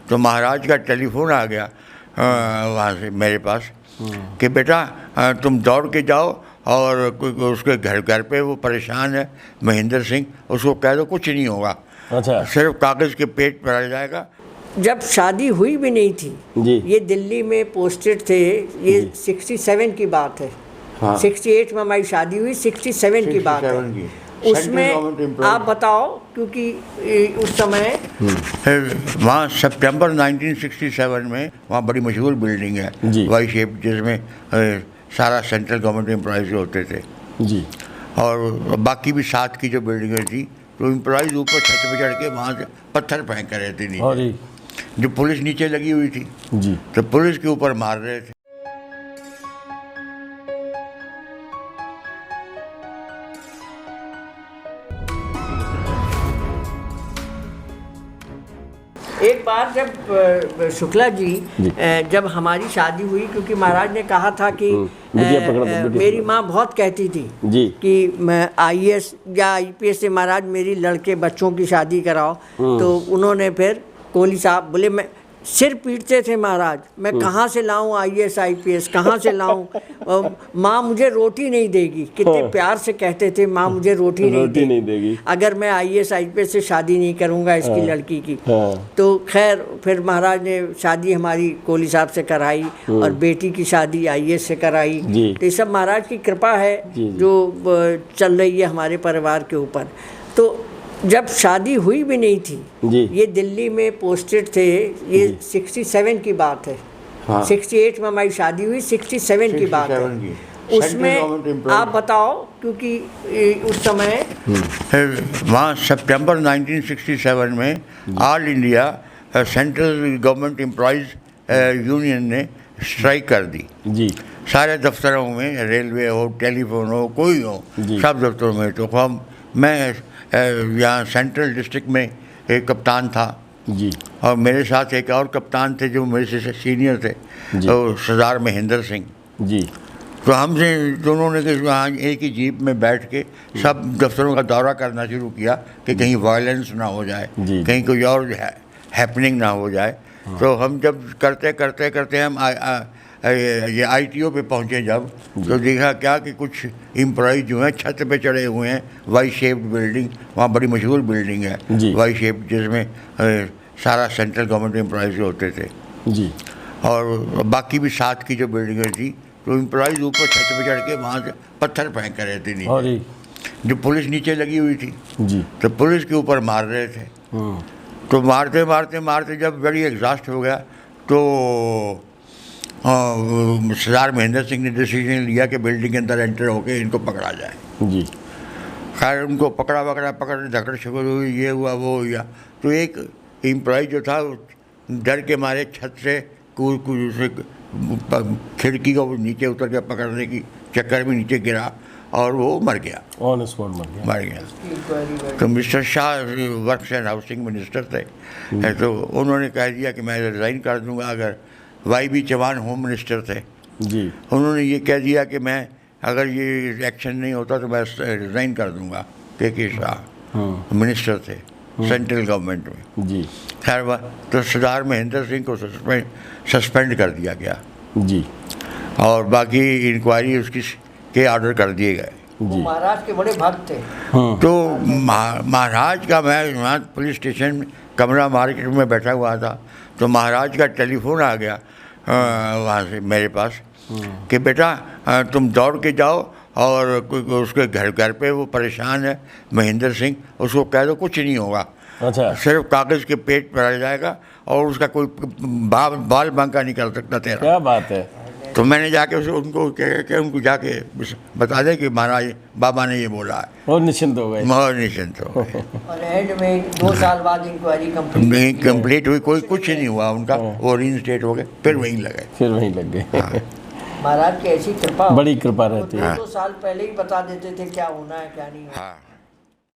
तो महाराज का टेलीफोन आ गया वहाँ से मेरे पास कि बेटा तुम दौड़ के जाओ और उसके घर पे वो परेशान है महेंद्र सिंह, उसको कह दो कुछ नहीं होगा, अच्छा, सिर्फ कागज़ के पेट पर आ जाएगा। जब शादी हुई भी नहीं थी जी, ये दिल्ली में पोस्टेड थे, ये 67 की बात है। हाँ। 68 में हमारी शादी हुई, 67 की बात है। उसमें आप बताओ, क्योंकि उस समय वहाँ सितंबर 1967 में वहाँ बड़ी मशहूर बिल्डिंग है वाई शेप, जिसमें सारा सेंट्रल गवर्नमेंट एम्प्लॉयज़ होते थे जी, और बाकी भी 7 की जो बिल्डिंगें थी, तो एम्प्लॉयज़ ऊपर छत पे चढ़ के वहाँ से पत्थर फेंक रहे थे नीचे, जो पुलिस नीचे लगी हुई थी जी, तो पुलिस के ऊपर मार रहे थे। एक बार जब शुक्ला जी जब हमारी शादी हुई, क्योंकि महाराज ने कहा था कि मेरी माँ बहुत कहती थी कि मैं IAS या IPS से महाराज मेरी लड़के बच्चों की शादी कराओ, तो उन्होंने फिर कोहली साहब बोले, मैं सिर पीटते थे महाराज, मैं कहाँ से लाऊं IAS IPS, कहाँ से लाऊं, माँ मुझे रोटी नहीं देगी, कितने प्यार से कहते थे, माँ मुझे रोटी नहीं देगी अगर मैं IAS IPS से शादी नहीं करूँगा इसकी लड़की की। तो खैर फिर महाराज ने शादी हमारी कोहली साहब से कराई और बेटी की शादी IAS से कराई। तो ये सब महाराज की कृपा है जो चल रही है हमारे परिवार के ऊपर। तो जब शादी हुई भी नहीं थी ये दिल्ली में पोस्टेड थे, ये 67 की बात है। 68 में हमारी शादी हुई, 67 की बात है। उसमें आप बताओ, क्योंकि उस समय वहाँ सितंबर 1967 में all India central government employees union ने स्ट्राइक कर दी जी, सारे दफ्तरों में, रेलवे हो, टेलीफोन हो, कोई हो, सब दफ्तरों में। तो मैं यहाँ सेंट्रल डिस्ट्रिक्ट में एक कप्तान था जी, और मेरे साथ एक और कप्तान थे जो मेरे से सीनियर थे, तो सरदार महेंद्र सिंह जी। तो हमसे दोनों ने वहाँ एक ही जीप में बैठ के सब दफ्तरों का दौरा करना शुरू किया कि कहीं वायलेंस ना हो जाए, कहीं कोई और हैपनिंग ना हो जाए। तो हम जब करते करते करते हम ये ITO पे पहुँचे जब, तो देखा क्या कि कुछ एम्प्लॉय जो हैं छत पे चढ़े हुए हैं, वाई शेप बिल्डिंग, वहाँ बड़ी मशहूर बिल्डिंग है वाई शेप, जिसमें सारा सेंट्रल गवर्नमेंट एम्प्लॉयज़ होते थे जी, और बाकी भी 7 की जो बिल्डिंगें थी, तो एम्प्लॉयज़ ऊपर छत पे चढ़ के वहाँ से पत्थर फेंक रहे थे नीचे, जो पुलिस नीचे लगी हुई थी जी, तो पुलिस के ऊपर मार रहे थे। तो मारते मारते मारते जब बड़ी एग्जॉस्ट हो गया, तो सरदार महेंद्र सिंह ने डिसीजन लिया कि बिल्डिंग के अंदर एंटर होके इनको पकड़ा जाए जी। खैर उनको पकड़ धकड़ शुरू हुई, ये हुआ वो हुआ। तो एक एम्प्लॉय जो था डर के मारे छत से कूद खिड़की को नीचे उतर के पकड़ने की चक्कर में नीचे गिरा और वो मर गया, ऑन स्पॉट मर गया। तो mister Shah works and housing minister थे, तो उन्होंने कह दिया कि मैं रिज़ाइन कर दूंगा। अगर YB चौहान होम मिनिस्टर थे जी, उन्होंने ये कह दिया कि मैं अगर ये एक्शन नहीं होता तो मैं रिज़ाइन कर दूंगा। KK शाह मिनिस्टर थे सेंट्रल गवर्नमेंट में जी। खैर तो सरदार महेंद्र सिंह को सस्पेंड कर दिया गया जी, और बाकी इंक्वायरी उसकी के ऑर्डर कर दिए गए जी। महाराज के बड़े भक्त थे। तो महाराज का, मैं वहाँ पुलिस स्टेशन में कमरा मार्केट में बैठा हुआ था, तो महाराज का टेलीफोन आ गया वहाँ से मेरे पास कि बेटा तुम दौड़ के जाओ और उसके घर पे वो परेशान है महेंद्र सिंह, उसको कह दो कुछ नहीं होगा, अच्छा, सिर्फ कागज़ के पेट पर आ जाएगा और उसका कोई बाल बांका नहीं कर सकता तेरा। क्या बात है। तो मैंने जाके उनको जाके बता दें कि महाराज बाबा ने ये बोला है, और निश्चिंत हो गए, और निश्चिंत हो गए। और एंड में 2 साल बाद इंक्वायरी कंप्लीट हुई, कोई कुछ नहीं हुआ उनका, वो रीइंस्टेट हो गए, फिर वहीं लग गए। महाराज की ऐसी कृपा, बड़ी कृपा रहती है। 2 साल पहले ही बता देते थे क्या होना है क्या नहीं होना।